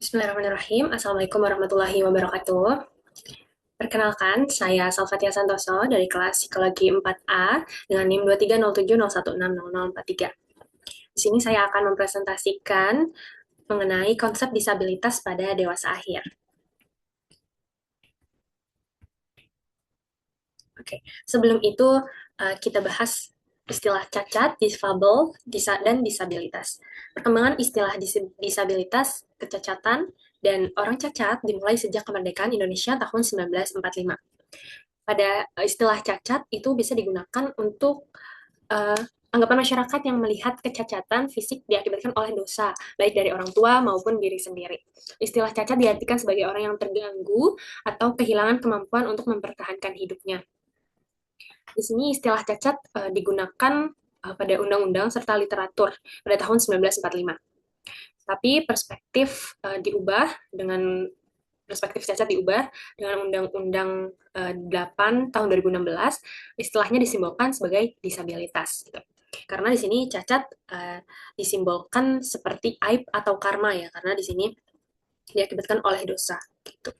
Bismillahirrahmanirrahim. Assalamualaikum warahmatullahi wabarakatuh. Perkenalkan, saya Salvatia Santoso dari kelas Psikologi 4A dengan NIM 23070160043. Di sini saya akan mempresentasikan mengenai konsep disabilitas pada dewasa akhir. Oke, sebelum itu kita bahas istilah cacat, difabel, dan disabilitas. Perkembangan istilah disabilitas, kecacatan, dan orang cacat dimulai sejak kemerdekaan Indonesia tahun 1945. Pada istilah cacat itu bisa digunakan untuk uh, anggapan masyarakat yang melihat kecacatan fisik diakibatkan oleh dosa, baik dari orang tua maupun diri sendiri. Istilah cacat diartikan sebagai orang yang terganggu atau kehilangan kemampuan untuk mempertahankan hidupnya. Di sini istilah cacat digunakan pada undang-undang serta literatur pada tahun 1945. Tapi perspektif cacat diubah dengan Undang-Undang 8 tahun 2016, istilahnya disimbolkan sebagai disabilitas. Gitu. Karena di sini cacat disimbolkan seperti aib atau karma ya, karena di sini diakibatkan oleh dosa. Gitu.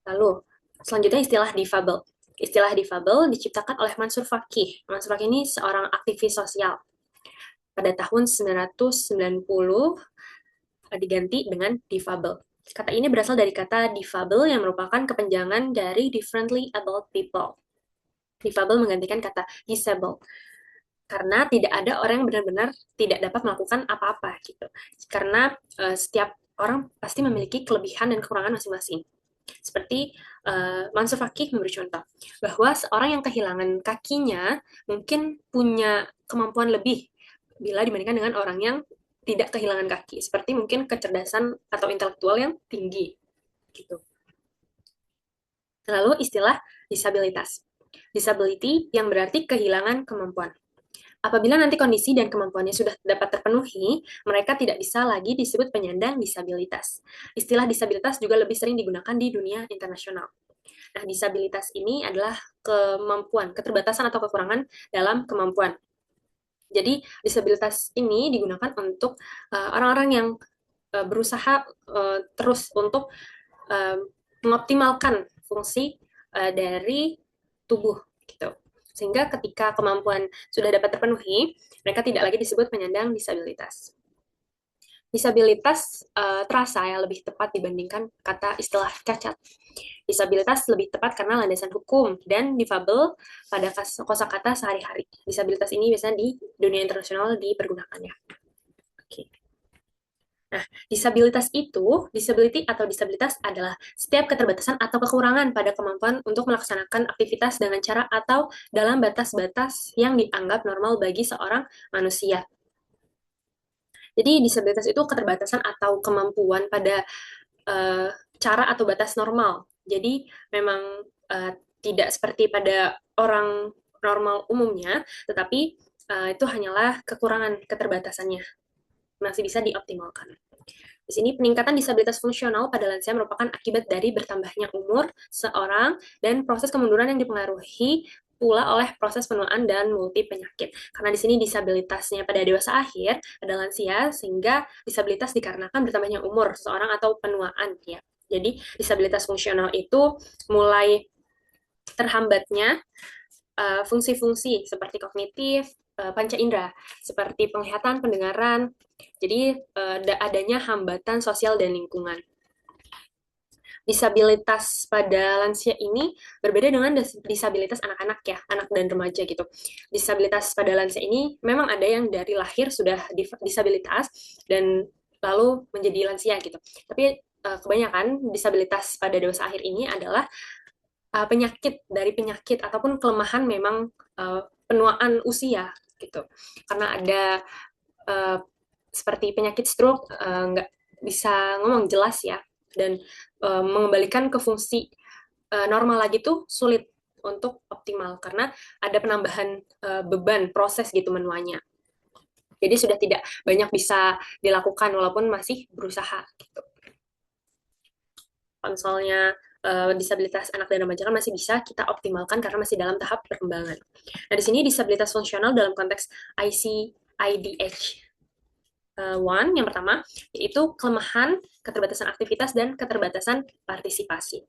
Lalu selanjutnya istilah difabel. Istilah difabel diciptakan oleh Mansur Fakih. Mansur Fakih ini seorang aktivis sosial. Pada tahun 1990 diganti dengan difabel. Kata ini berasal dari kata difabel yang merupakan kepanjangan dari differently abled people. Difabel menggantikan kata disable. Karena tidak ada orang yang benar-benar tidak dapat melakukan apa-apa gitu. Karena setiap orang pasti memiliki kelebihan dan kekurangan masing-masing. Seperti Mansur Fakih memberi contoh bahwa seorang yang kehilangan kakinya mungkin punya kemampuan lebih bila dibandingkan dengan orang yang tidak kehilangan kaki, seperti mungkin kecerdasan atau intelektual yang tinggi gitu. Lalu istilah disabilitas. Disability yang berarti kehilangan kemampuan. Apabila nanti kondisi dan kemampuannya sudah dapat terpenuhi, mereka tidak bisa lagi disebut penyandang disabilitas. Istilah disabilitas juga lebih sering digunakan di dunia internasional. Nah, disabilitas ini adalah kemampuan, keterbatasan atau kekurangan dalam kemampuan. Jadi, disabilitas ini digunakan untuk orang-orang yang berusaha terus untuk uh, mengoptimalkan fungsi dari tubuh gitu. Sehingga ketika kemampuan sudah dapat terpenuhi, mereka tidak lagi disebut penyandang disabilitas. Disabilitas terasa ya lebih tepat dibandingkan kata istilah cacat. Disabilitas lebih tepat karena landasan hukum dan difabel pada kosakata sehari-hari. Disabilitas ini biasanya di dunia internasional dipergunakannya. Oke. Nah, disability atau disabilitas adalah setiap keterbatasan atau kekurangan pada kemampuan untuk melaksanakan aktivitas dengan cara atau dalam batas-batas yang dianggap normal bagi seorang manusia. Jadi, disabilitas itu keterbatasan atau kemampuan pada cara atau batas normal. Jadi, memang tidak seperti pada orang normal umumnya, tetapi itu hanyalah kekurangan keterbatasannya. Masih bisa dioptimalkan. Di sini peningkatan disabilitas fungsional pada lansia merupakan akibat dari bertambahnya umur seorang dan proses kemunduran yang dipengaruhi pula oleh proses penuaan dan multi penyakit. Karena di sini disabilitasnya pada dewasa akhir pada lansia, sehingga disabilitas dikarenakan bertambahnya umur seorang atau penuaan ya. Jadi disabilitas fungsional itu mulai terhambatnya fungsi-fungsi seperti kognitif, panca indera, seperti penglihatan, pendengaran. Jadi adanya hambatan sosial dan lingkungan. Disabilitas pada lansia ini berbeda dengan disabilitas anak-anak ya, anak dan remaja gitu. Disabilitas pada lansia ini memang ada yang dari lahir sudah disabilitas dan lalu menjadi lansia gitu. Tapi kebanyakan disabilitas pada dewasa akhir ini adalah penyakit dari penyakit ataupun kelemahan memang penuaan usia gitu. Karena ada uh, seperti penyakit stroke nggak bisa ngomong jelas ya, dan mengembalikan ke fungsi normal lagi tuh sulit untuk optimal karena ada penambahan beban proses gitu menuanya. Jadi sudah tidak banyak bisa dilakukan walaupun masih berusaha gitu. Misalnya disabilitas anak dan remaja kan masih bisa kita optimalkan karena masih dalam tahap perkembangan. Nah, di sini disabilitas fungsional dalam konteks ICIDH one, yang pertama, yaitu kelemahan, keterbatasan aktivitas, dan keterbatasan partisipasi.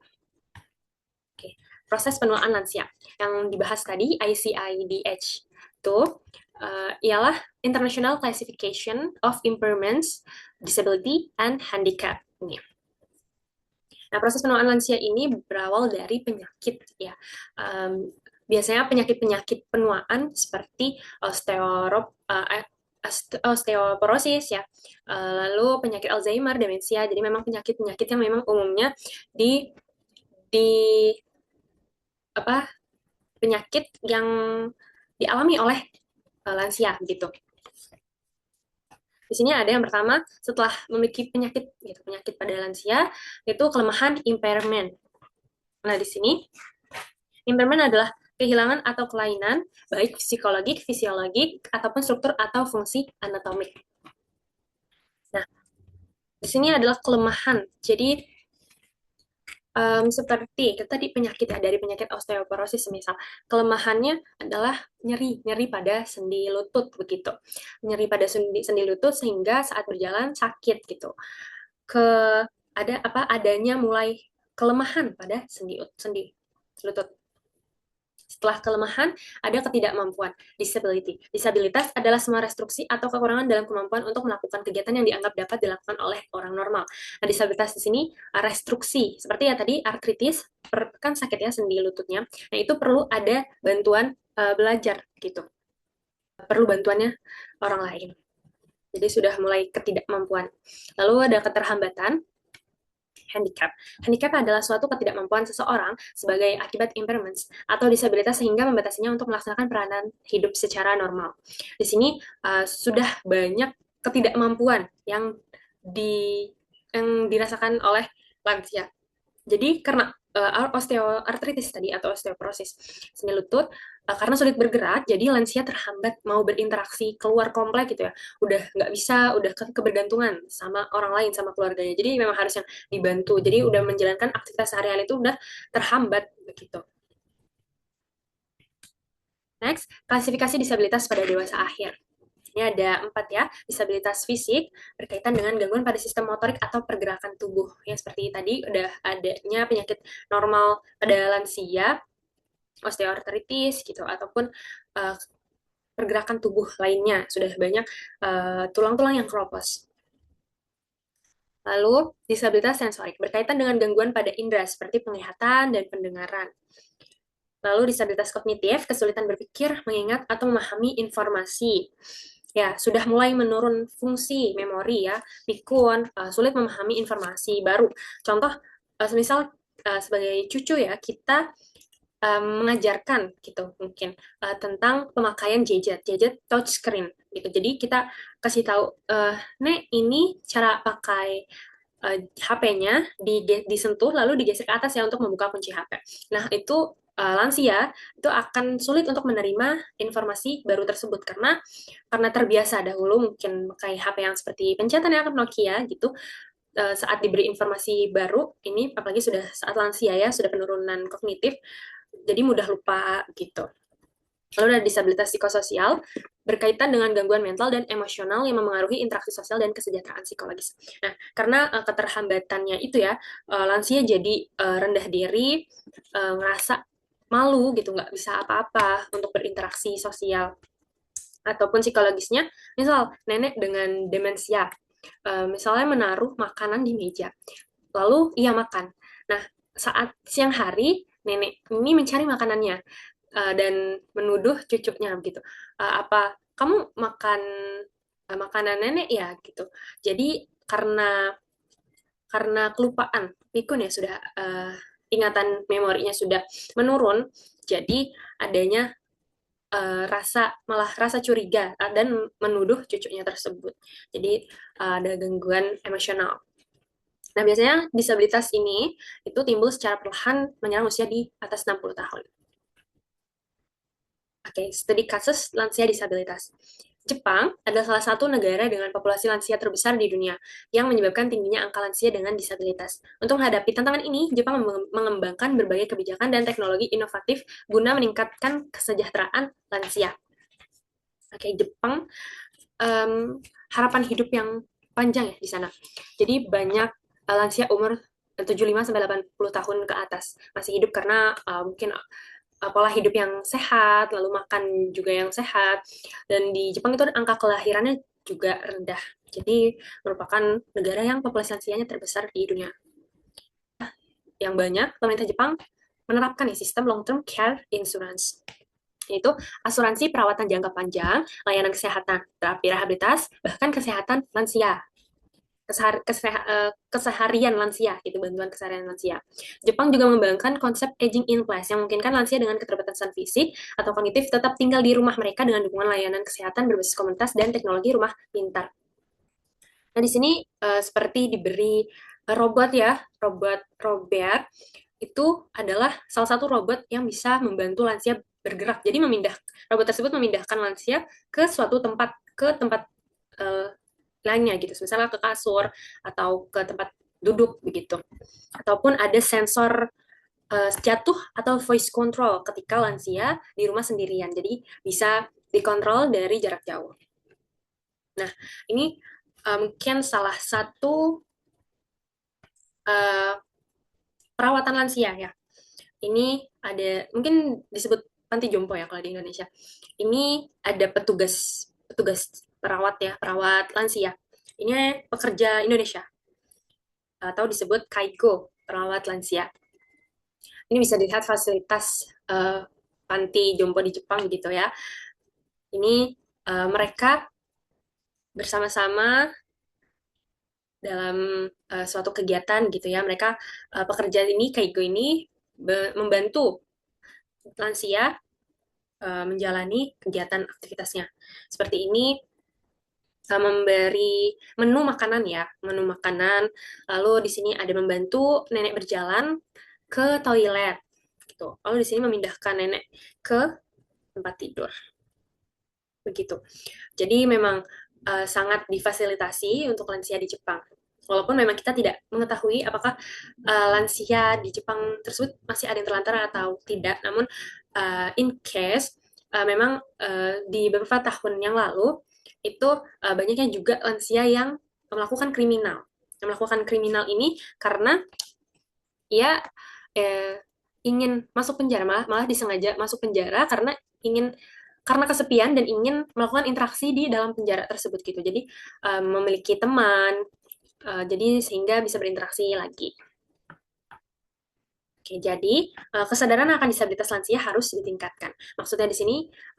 Oke. Proses penuaan lansia yang dibahas tadi, ICIDH, itu ialah International Classification of Impairments, Disability, and Handicap. Ini. Nah, proses penuaan lansia ini berawal dari penyakit, ya. Biasanya penyakit-penyakit penuaan seperti osteoporosis, ya, lalu penyakit Alzheimer, demensia. Jadi memang penyakit-penyakit yang memang umumnya di apa penyakit yang dialami oleh lansia gitu. Di sini ada yang pertama, setelah memiliki penyakit gitu, penyakit pada lansia, itu kelemahan impairment. Nah, di sini impairment adalah kehilangan atau kelainan baik psikologik, fisiologik, ataupun struktur atau fungsi anatomik. Nah, di sini adalah kelemahan. Jadi seperti tadi penyakit ya, dari penyakit osteoporosis misal, kelemahannya adalah nyeri pada sendi lutut begitu, nyeri pada sendi lutut sehingga saat berjalan sakit gitu. Adanya mulai kelemahan pada sendi lutut. Setelah kelemahan, ada ketidakmampuan, disability. Disabilitas adalah semua restriksi atau kekurangan dalam kemampuan untuk melakukan kegiatan yang dianggap dapat dilakukan oleh orang normal. Nah, disabilitas di sini restruksi, seperti ya tadi artritis, kan sakit ya sendi lututnya. Nah, itu perlu ada bantuan belajar gitu. Perlu bantuannya orang lain. Jadi sudah mulai ketidakmampuan. Lalu ada keterhambatan, handicap. Handicap adalah suatu ketidakmampuan seseorang sebagai akibat impairments atau disabilitas sehingga membatasinya untuk melaksanakan peranan hidup secara normal. Di sini sudah banyak ketidakmampuan yang dirasakan oleh lansia. Jadi karena osteoartritis tadi atau osteoporosis sendi lutut, karena sulit bergerak, jadi lansia terhambat mau berinteraksi keluar komplek gitu ya. Udah nggak bisa, udah kebergantungan sama orang lain, sama keluarganya. Jadi memang harus yang dibantu. Jadi udah menjalankan aktivitas sehari-hari itu udah terhambat begitu. Next, klasifikasi disabilitas pada dewasa akhir. Ini ada 4 ya, disabilitas fisik berkaitan dengan gangguan pada sistem motorik atau pergerakan tubuh. Yang seperti tadi udah adanya penyakit normal pada lansia, osteoartritis gitu, ataupun pergerakan tubuh lainnya. Sudah banyak tulang-tulang yang keropos. Lalu, disabilitas sensorik berkaitan dengan gangguan pada indera seperti penglihatan dan pendengaran. Lalu disabilitas kognitif, kesulitan berpikir, mengingat, atau memahami informasi. Ya, sudah mulai menurun fungsi memori ya, pikun, sulit memahami informasi baru. Contoh, misal sebagai cucu ya, kita mengajarkan gitu mungkin tentang pemakaian gadget touchscreen gitu. Jadi kita kasih tahu, Nek, ini cara pakai HP-nya disentuh lalu digeser ke atas ya untuk membuka kunci HP. Nah, itu lansia itu akan sulit untuk menerima informasi baru tersebut karena terbiasa dahulu mungkin pakai HP yang seperti pencetatan yang Nokia gitu. Saat diberi informasi baru ini, apalagi sudah saat lansia ya, sudah penurunan kognitif, jadi mudah lupa gitu. Lalu ada disabilitas psikososial berkaitan dengan gangguan mental dan emosional yang memengaruhi interaksi sosial dan kesejahteraan psikologis. Nah, karena keterhambatannya itu ya, lansia jadi rendah diri, ngerasa malu gitu, nggak bisa apa-apa untuk berinteraksi sosial. Ataupun psikologisnya, misal nenek dengan demensia, misalnya menaruh makanan di meja, lalu ia makan. Nah, saat siang hari, nenek ini mencari makanannya dan menuduh cucunya begitu. Apa kamu makan makanan nenek ya gitu. Jadi karena kelupaan, pikun ya sudah ingatan memorinya sudah menurun, jadi adanya rasa curiga dan menuduh cucunya tersebut. Jadi ada gangguan emosional. Nah, biasanya disabilitas ini itu timbul secara perlahan menyerang usia di atas 60 tahun. Oke, studi kasus lansia disabilitas. Jepang adalah salah satu negara dengan populasi lansia terbesar di dunia yang menyebabkan tingginya angka lansia dengan disabilitas. Untuk menghadapi tantangan ini, Jepang mengembangkan berbagai kebijakan dan teknologi inovatif guna meningkatkan kesejahteraan lansia. Oke, Jepang harapan hidup yang panjang ya di sana. Jadi banyak lansia umur 75 sampai 80 tahun ke atas masih hidup karena mungkin pola hidup yang sehat, lalu makan juga yang sehat. Dan di Jepang itu angka kelahirannya juga rendah. Jadi merupakan negara yang populasi lansianya terbesar di dunia. Yang banyak, pemerintah Jepang menerapkan nih sistem long-term care insurance, yaitu asuransi perawatan jangka panjang, layanan kesehatan, terapi rehabilitas, bahkan kesehatan lansia. Keseharian lansia, gitu, bantuan keseharian lansia. Jepang juga mengembangkan konsep aging in place yang memungkinkan lansia dengan keterbatasan fisik atau kognitif tetap tinggal di rumah mereka dengan dukungan layanan kesehatan berbasis komunitas dan teknologi rumah pintar. Nah, di sini seperti diberi robot ya, robot Robert itu adalah salah satu robot yang bisa membantu lansia bergerak. Jadi robot tersebut memindahkan lansia ke suatu tempat, uh, lainnya gitu, misalnya ke kasur atau ke tempat duduk begitu. Ataupun ada sensor jatuh atau voice control ketika lansia di rumah sendirian. Jadi bisa dikontrol dari jarak jauh. Nah, ini mungkin salah satu uh, perawatan lansia ya. Ini ada mungkin disebut panti jompo ya kalau di Indonesia. Ini ada petugas petugas perawat ya, perawat lansia. Ini pekerja Indonesia atau disebut Kaigo, perawat lansia. Ini bisa dilihat fasilitas panti jompo di Jepang gitu ya. Ini mereka bersama-sama dalam suatu kegiatan gitu ya. Mereka pekerja ini Kaigo ini membantu lansia menjalani kegiatan aktivitasnya. Seperti ini memberi menu makanan ya, menu makanan. Lalu di sini ada membantu nenek berjalan ke toilet gitu. Lalu di sini memindahkan nenek ke tempat tidur. Begitu. Jadi memang sangat difasilitasi untuk lansia di Jepang. Walaupun memang kita tidak mengetahui apakah lansia di Jepang tersebut masih ada yang terlantar atau tidak, namun in case memang di beberapa tahun yang lalu itu banyaknya juga lansia yang melakukan kriminal. Yang melakukan kriminal ini karena ia ingin masuk penjara, malah disengaja masuk penjara karena kesepian dan ingin melakukan interaksi di dalam penjara tersebut gitu. Jadi memiliki teman, jadi sehingga bisa berinteraksi lagi. Oke, jadi kesadaran akan disabilitas lansia harus ditingkatkan. Maksudnya di sini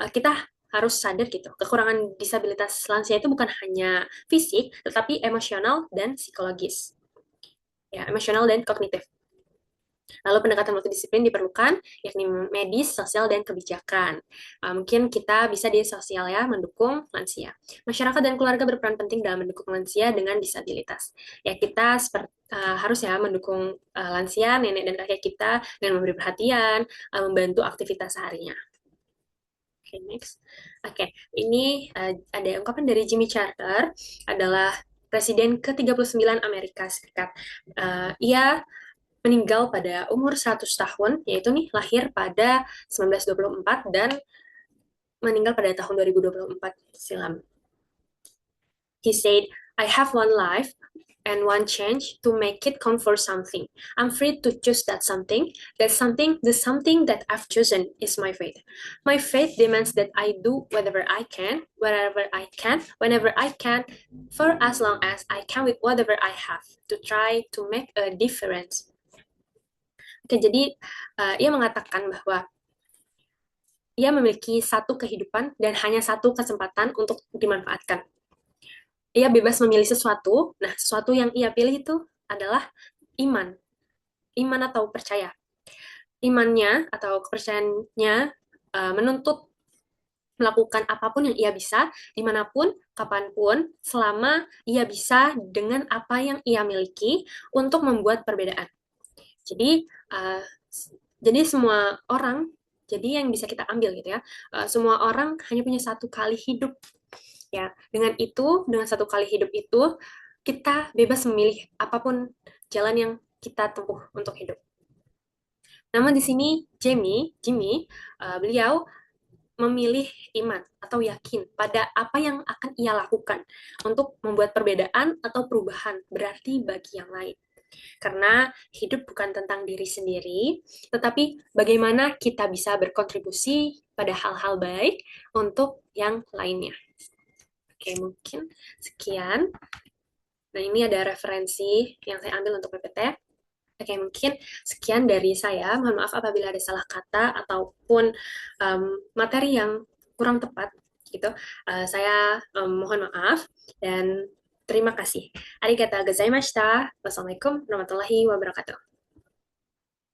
kita harus sadar gitu, kekurangan disabilitas lansia itu bukan hanya fisik, tetapi emosional dan psikologis. Ya, emosional dan kognitif. Lalu pendekatan multidisiplin diperlukan, yakni medis, sosial, dan kebijakan. Mungkin kita bisa di sosial ya, mendukung lansia. Masyarakat dan keluarga berperan penting dalam mendukung lansia dengan disabilitas. Ya, kita harus ya mendukung lansia, nenek dan kakek kita dengan memberi perhatian, membantu aktivitas seharinya. Oke, next. Oke, ini ada ungkapan dari Jimmy Carter, adalah Presiden ke-39 Amerika Serikat. Ia meninggal pada umur 100 tahun, yaitu nih lahir pada 1924 dan meninggal pada tahun 2024 silam. He said, I have one life and one change to make it count for something. I'm free to choose that something. The something that I've chosen is my faith. My faith demands that I do whatever I can, wherever I can, whenever I can, for as long as I can with whatever I have, to try to make a difference. Oke, jadi ia mengatakan bahwa ia memiliki satu kehidupan dan hanya satu kesempatan untuk dimanfaatkan. Ia bebas memilih sesuatu. Nah, sesuatu yang ia pilih itu adalah iman. Iman atau percaya. Imannya atau kepercayaannya menuntut melakukan apapun yang ia bisa, dimanapun, kapanpun, selama ia bisa dengan apa yang ia miliki untuk membuat perbedaan. Jadi, jadi semua orang, jadi yang bisa kita ambil gitu ya, semua orang hanya punya satu kali hidup. Ya, dengan satu kali hidup itu, kita bebas memilih apapun jalan yang kita tempuh untuk hidup. Namun di sini Jimmy, beliau memilih iman atau yakin pada apa yang akan ia lakukan untuk membuat perbedaan atau perubahan berarti bagi yang lain. Karena hidup bukan tentang diri sendiri, tetapi bagaimana kita bisa berkontribusi pada hal-hal baik untuk yang lainnya. Oke, mungkin sekian. Nah, ini ada referensi yang saya ambil untuk PPT. Oke, mungkin sekian dari saya. Mohon maaf apabila ada salah kata ataupun materi yang kurang tepat gitu. Saya mohon maaf dan terima kasih. Arigatou gozaimashita. Wassalamualaikum warahmatullahi wabarakatuh.